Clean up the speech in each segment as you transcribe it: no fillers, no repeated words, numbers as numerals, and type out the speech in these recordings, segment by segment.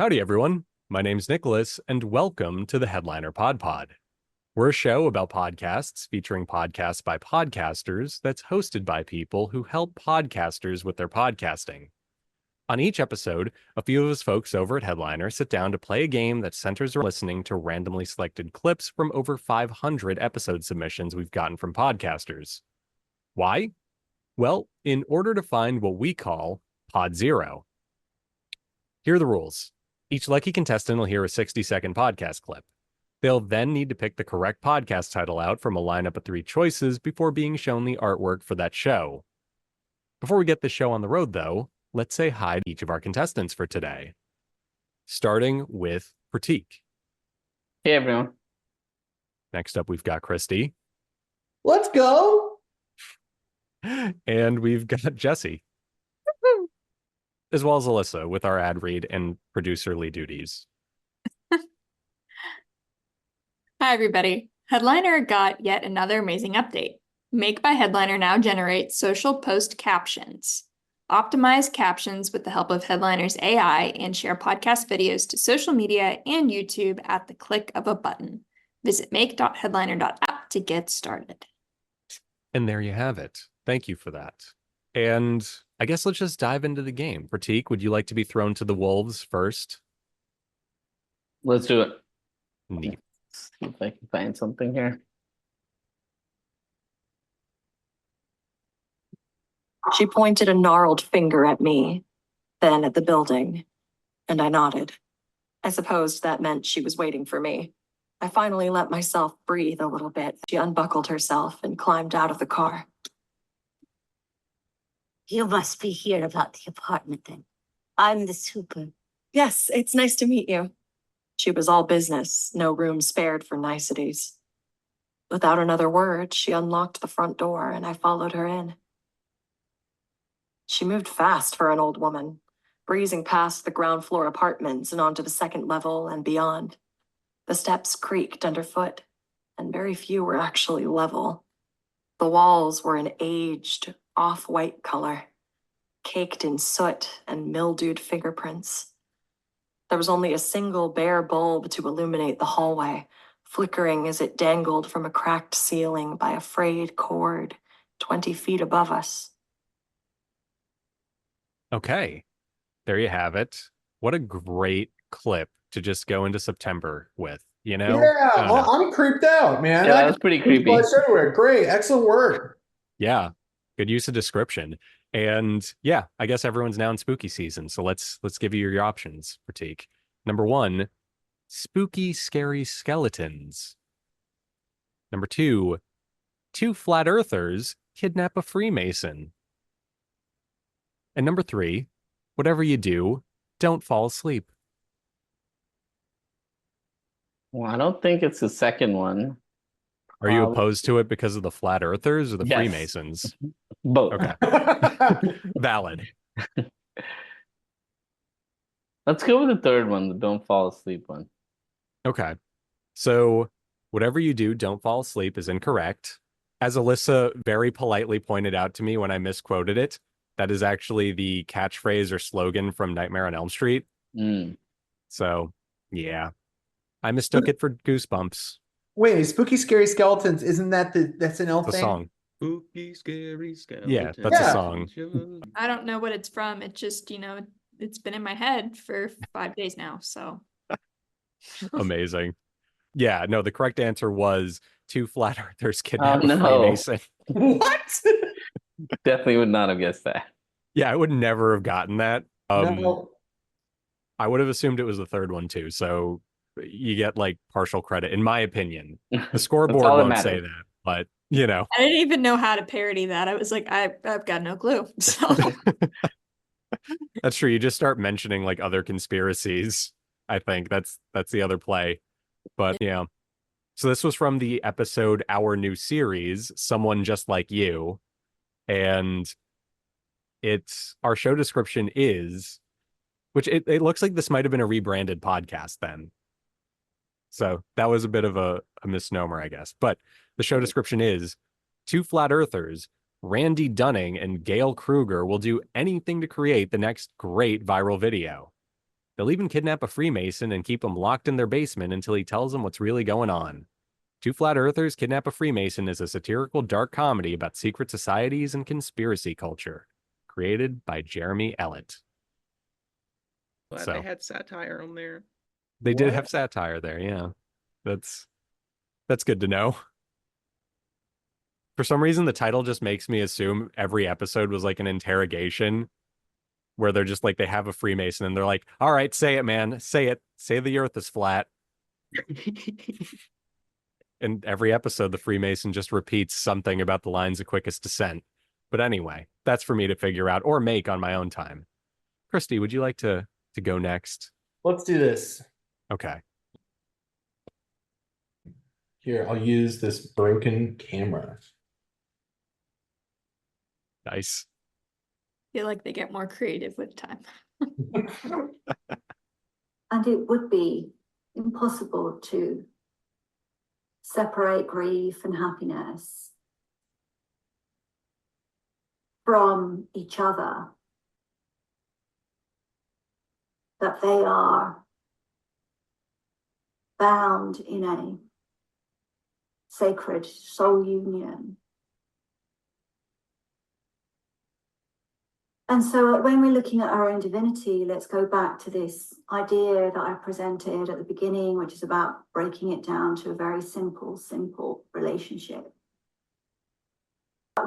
Howdy, everyone. My name's Nicholas, and welcome to the Headliner PodPod. We're a show about podcasts featuring podcasts by podcasters that's hosted by people who help podcasters with their podcasting. On each episode, a few of us folks over at Headliner sit down to play a game that centers around listening to randomly selected clips from over 500 episode submissions we've gotten from podcasters. Why? Well, in order to find what we call Pod Zero. Here are the rules. Each lucky contestant will hear a 60-second podcast clip. They'll then need to pick the correct podcast title out from a lineup of 3 choices before being shown the artwork for that show. Before we get the show on the road, though, let's say hi to each of our contestants for today. Starting with Prateek. Hey, everyone. Next up, we've got Krsity. Let's go. And we've got Jesse. As well as Elissa with our ad read and producerly duties. Hi, everybody. Headliner got yet another amazing update. Make by Headliner now generates social post captions. Optimize captions with the help of Headliner's AI and share podcast videos to social media and YouTube at the click of a button. Visit make.headliner.app to get started. And there you have it. Thank you for that. And I guess let's just dive into the game. Prateek, would you like to be thrown to the wolves first? Let's do it. Neat. See if I can find something here. She pointed a gnarled finger at me, then at the building, and I nodded. I supposed that meant she was waiting for me. I finally let myself breathe a little bit. She unbuckled herself and climbed out of the car. You must be here about the apartment then. I'm the super. Yes, it's nice to meet you. She was all business, no room spared for niceties. Without another word, she unlocked the front door and I followed her in. She moved fast for an old woman, breezing past the ground floor apartments and onto the second level and beyond. The steps creaked underfoot, and very few were actually level. The walls were an aged, off-white color, caked in soot and mildewed fingerprints. There was only a single bare bulb to illuminate the hallway, flickering as it dangled from a cracked ceiling by a frayed cord 20 feet above us. Okay, there you have it. What a great clip to just go into September with, you know? Yeah, well, I'm creeped out, man. Yeah, that was pretty creepy. Everywhere. Great, excellent work. Yeah, good use of description. And yeah, I guess everyone's now in spooky season. So let's give you your options, Prateek. Number 1, spooky, scary skeletons. Number 2, 2 flat earthers kidnap a Freemason. And number 3, whatever you do, don't fall asleep. Well, I don't think it's the second one. Are you opposed to it because of the flat earthers or the Yes. Freemasons? Both. Okay. Valid. Let's go with the third one, the don't fall asleep one. Okay. So whatever you do, don't fall asleep is incorrect. As Elissa very politely pointed out to me when I misquoted it, that is actually the catchphrase or slogan from Nightmare on Elm Street. So, yeah. I mistook it for Goosebumps. Wait, spooky, scary skeletons. Isn't that that's an elf The thing? song. Spooky, scary skeleton. Yeah, that's Yeah. a song. I don't know what it's from. It just, it's been in my head for 5 days now, so. Amazing. Yeah, no, the correct answer was 2 flat earthers kidnap a no. Freemason. What? Definitely would not have guessed that. Yeah, I would never have gotten that. No. I would have assumed it was the third one too. So you get like partial credit, in my opinion. The scoreboard all that won't say matters. that, but you know. I didn't even know how to parody that. I was like, I've got no clue. So That's true. You just start mentioning like other conspiracies. I think that's the other play. But yeah. So this was from the episode Our New Series, Someone Just Like You. And our show description is, which it looks like this might have been a rebranded podcast then. So that was a bit of a misnomer, I guess. But the show description is 2 flat earthers, Randy Dunning and Gail Kruger, will do anything to create the next great viral video. They'll even kidnap a Freemason and keep him locked in their basement until he tells them what's really going on. Two Flat Earthers Kidnap a Freemason is a satirical dark comedy about secret societies and conspiracy culture, created by Jeremy Ellett. Glad So- they had satire on there. They did What? have satire there, yeah. That's good to know. For some reason, the title just makes me assume every episode was like an interrogation where they're just like, they have a Freemason and they're like, all right, say it, man. Say it. Say the earth is flat. And every episode, the Freemason just repeats something about the lines of quickest descent. But anyway, that's for me to figure out or make on my own time. Krsity, would you like to go next? Let's do this. Okay. Here, I'll use this broken camera. Nice. I feel like they get more creative with time. And it would be impossible to separate grief and happiness from each other. That they are bound in a sacred soul union. And so when we're looking at our own divinity, let's go back to this idea that I presented at the beginning, which is about breaking it down to a very simple relationship.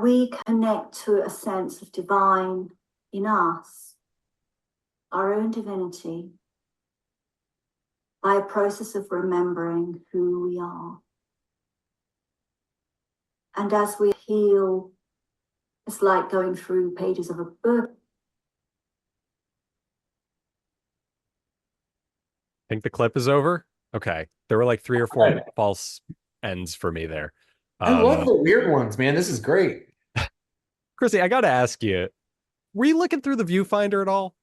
We connect to a sense of divine in us, our own divinity, by a process of remembering who we are. And as we heal, it's like going through pages of a book. Think the clip is over? Okay. There were like 3 or 4 false ends for me there. I love the weird ones, man. This is great. Krsity, I got to ask you, were you looking through the viewfinder at all?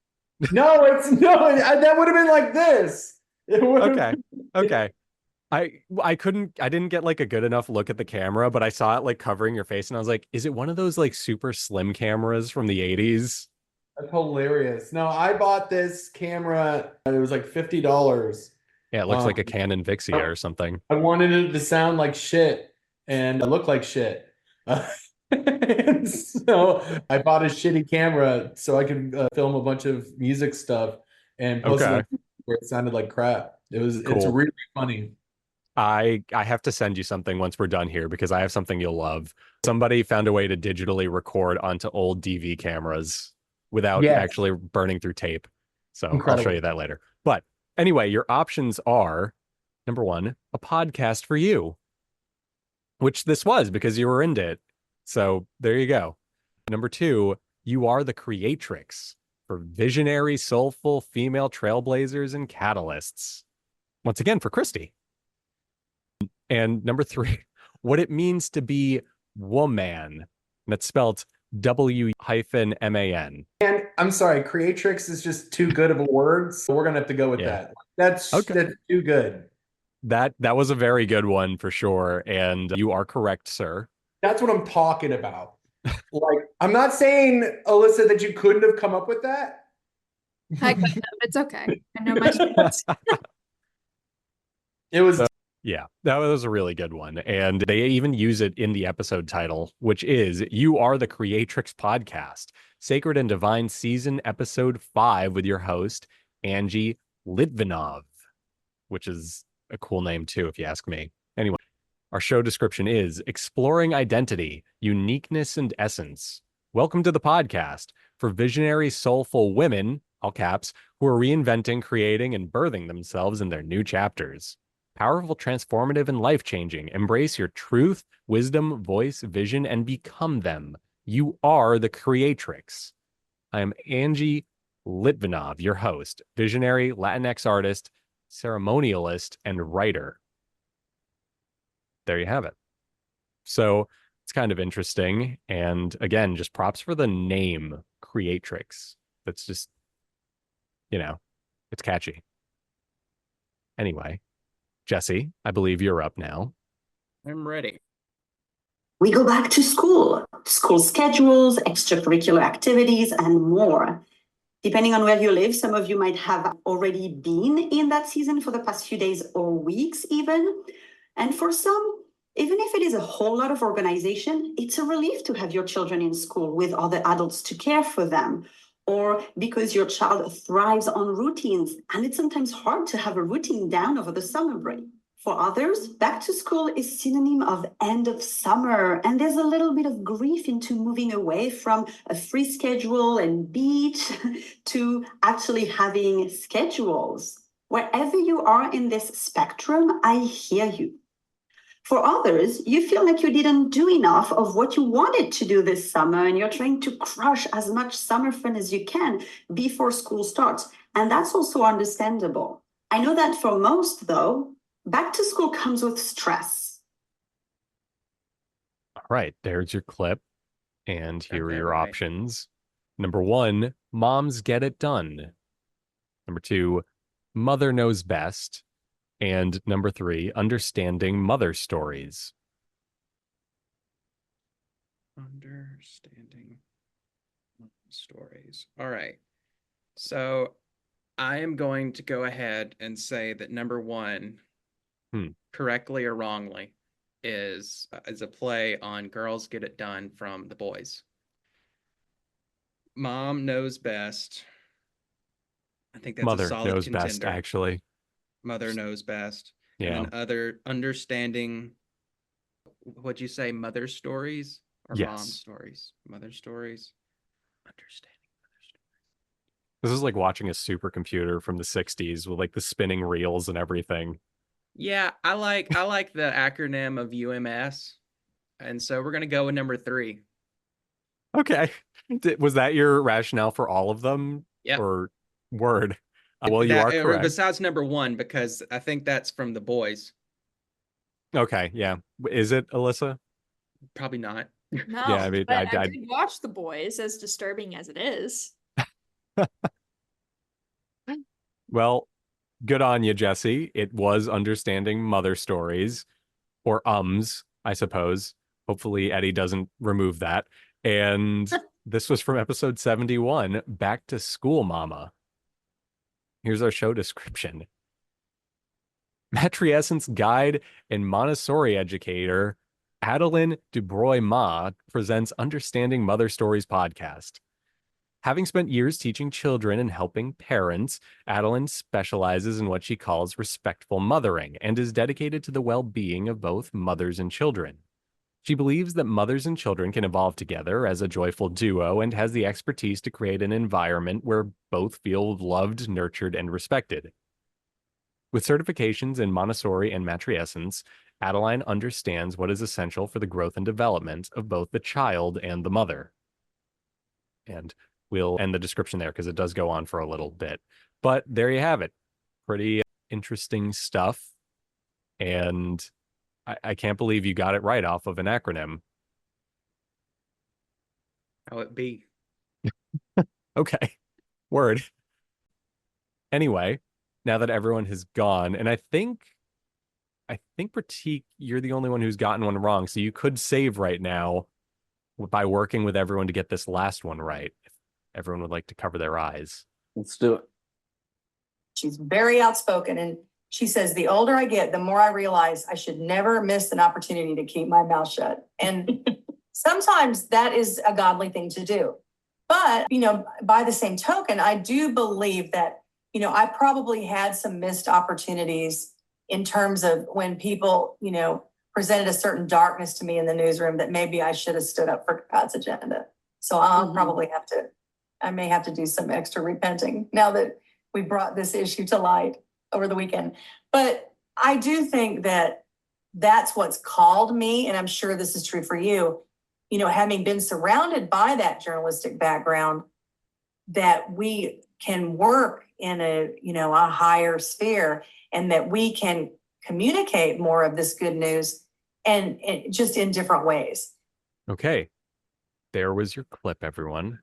No, that would have been like this. It would've- Okay. Okay. I didn't get like a good enough look at the camera, but I saw it like covering your face and I was like, is it one of those like super slim cameras from the 80s? That's hilarious. No, I bought this camera. It was like $50. Yeah, it looks like a Canon Vixia or something. I wanted it to sound like shit and look like shit. And so I bought a shitty camera so I could film a bunch of music stuff and post it Okay. on where it sounded like crap. It's Cool. really funny. I have to send you something once we're done here because I have something you'll love. Somebody found a way to digitally record onto old DV cameras without Yes. actually burning through tape. So I'll Incredible. show you that later. But anyway, your options are, number 1, a podcast for you, which this was because you were into it. So there you go. Number 2, you are the Creatrix for visionary, soulful female trailblazers and catalysts. Once again, for Krsity. And number 3, what it means to be woman. And that's spelled W-man. And I'm sorry, Creatrix is just too good of a word, so we're gonna have to go with Yeah. that. That's too good. That was a very good one for sure. And you are correct, sir. That's what I'm talking about. Like, I'm not saying, Elissa, that you couldn't have come up with that. I couldn't have. It's okay. I know my strengths. It was Yeah, that was a really good one. And they even use it in the episode title, which is You Are the Creatrix Podcast, Sacred and Divine Season Episode 5 with your host, Angie Litvinov, which is a cool name too, if you ask me. Anyway, our show description is Exploring Identity, Uniqueness, and Essence. Welcome to the podcast for visionary, soulful women, all caps, who are reinventing, creating, and birthing themselves in their new chapters. Powerful, transformative, and life-changing. Embrace your truth, wisdom, voice, vision, and become them. You are the Creatrix. I am Angie Litvinov, your host, visionary, Latinx artist, ceremonialist, and writer. There you have it. So it's kind of interesting. And again, just props for the name Creatrix. That's just, it's catchy. Anyway. Jesse, I believe you're up now. I'm ready. We go back to school schedules, extracurricular activities, and more. Depending on where you live, some of you might have already been in that season for the past few days or weeks even. And for some, even if it is a whole lot of organization, it's a relief to have your children in school with other adults to care for them, or because your child thrives on routines, and it's sometimes hard to have a routine down over the summer break. For others, back to school is synonym of end of summer, and there's a little bit of grief into moving away from a free schedule and beach to actually having schedules. Wherever you are in this spectrum, I hear you. For others, you feel like you didn't do enough of what you wanted to do this summer, and you're trying to crush as much summer fun as you can before school starts. And that's also understandable. I know that for most, though, back to school comes with stress. All right, there's your clip. And here Okay, are your right. options. Number 1, moms get it done. Number 2, mother knows best. And number 3, understanding mother stories. Understanding stories. All right. So I am going to go ahead and say that number 1, correctly or wrongly, is a play on Girls Get It Done from The Boys. Mom knows best. I think that's Mother a solid knows contender. best, actually. Mother knows best. Yeah. And then other understanding, what'd you say, mother stories or Yes. mom stories? Mother stories. Understanding mother stories. This is like watching a supercomputer from the 60s with like the spinning reels and everything. Yeah, I like the acronym of UMS. And so we're gonna go with number 3. Okay. Was that your rationale for all of them? Yeah. Or word? Well, you are correct. Besides number 1, because I think that's from The Boys. Okay, yeah. Is it, Elissa? Probably not. No, Yeah, I mean, but I I did watch The Boys, as disturbing as it is. well, good on you, Jesse. It was understanding mother stories, or I suppose. Hopefully Eddie doesn't remove that. And this was from episode 71, Back to School Mama. Here's our show description. Matrescence guide and Montessori educator Adeline Dubroy-Ma presents Understanding Mother Stories podcast. Having spent years teaching children and helping parents, Adeline specializes in what she calls respectful mothering and is dedicated to the well-being of both mothers and children. She believes that mothers and children can evolve together as a joyful duo and has the expertise to create an environment where both feel loved, nurtured, and respected. With certifications in Montessori and matrescence, Adeline understands what is essential for the growth and development of both the child and the mother. And we'll end the description there because it does go on for a little bit. But there you have it. Pretty interesting stuff. And I can't believe you got it right off of an acronym. How it be? Okay. Word. Anyway, now that everyone has gone, and I think Prateek, you're the only one who's gotten one wrong. So you could save right now by working with everyone to get this last one right. If everyone would like to cover their eyes. Let's do it. She's very outspoken, and she says, the older I get, the more I realize I should never miss an opportunity to keep my mouth shut. And sometimes that is a godly thing to do. But, by the same token, I do believe that, I probably had some missed opportunities in terms of when people, presented a certain darkness to me in the newsroom that maybe I should have stood up for God's agenda. So I may have to do some extra repenting now that we brought this issue to light over the weekend. But I do think that that's what's called me, and I'm sure this is true for you, having been surrounded by that journalistic background, that we can work in a higher sphere, and that we can communicate more of this good news and just in different ways. Okay. There was your clip, everyone.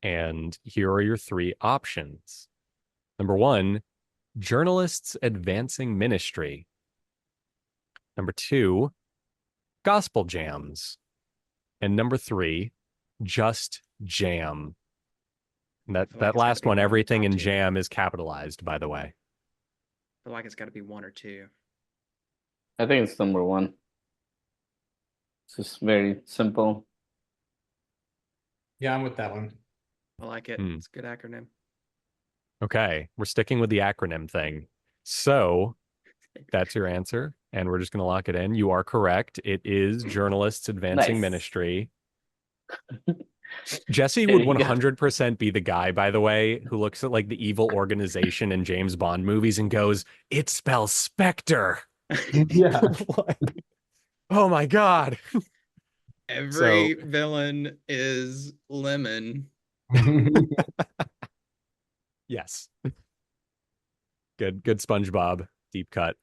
And here are your 3 options. Number 1, journalists advancing ministry. Number 2, gospel jams. And number 3, just jam. And that feel like that it's gotta last be one, one of the everything top in two. jam is capitalized, by the way. I feel like it's got to be one or two. I think it's number one. It's just very simple. Yeah, I'm with that one. I like it. Hmm. It's a good acronym. Okay, we're sticking with the acronym thing. So that's your answer, and we're just going to lock it in. You are correct. It is Journalists Advancing Nice. Ministry. Jesse There would you go. 100% be the guy, by the way, who looks at like the evil organization in James Bond movies and goes, "It spells Spectre." Yeah. Like, oh my God. Every villain is lemon. Yes. Good SpongeBob deep cut.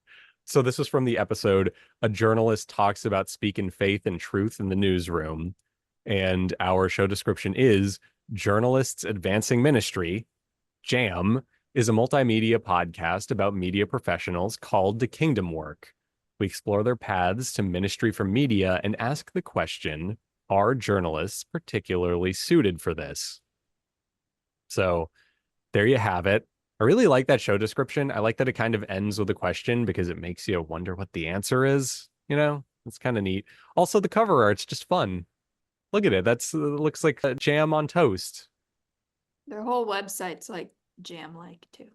So this was from the episode A Journalist Talks About Speaking Faith and Truth in the Newsroom. And our show description is Journalists Advancing Ministry. Jam is a multimedia podcast about media professionals called to kingdom work. We explore their paths to ministry from media and ask the question, are journalists particularly suited for this? So there you have it. I really like that show description. I like that it kind of ends with a question because it makes you wonder what the answer is. You know, it's kind of neat. Also, the cover art's just fun. Look at it. That's looks like a jam on toast. Their whole website's like jam-like too.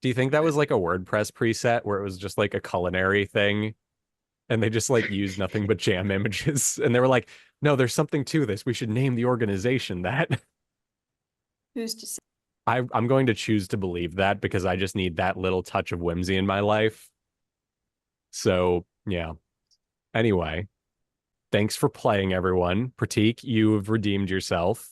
Do you think that was like a WordPress preset where it was just like a culinary thing and they just like used nothing but jam images and they were like, no, there's something to this. We should name the organization that. Who's to say? I'm going to choose to believe that because I just need that little touch of whimsy in my life. So, yeah. Anyway, thanks for playing, everyone. Prateek, you have redeemed yourself.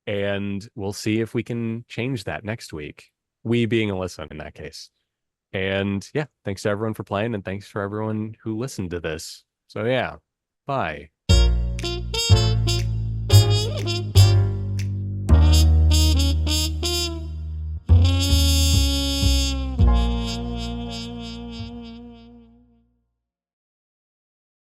And we'll see if we can change that next week. We being Elissa in that case. And yeah, thanks to everyone for playing and thanks for everyone who listened to this. So yeah, bye.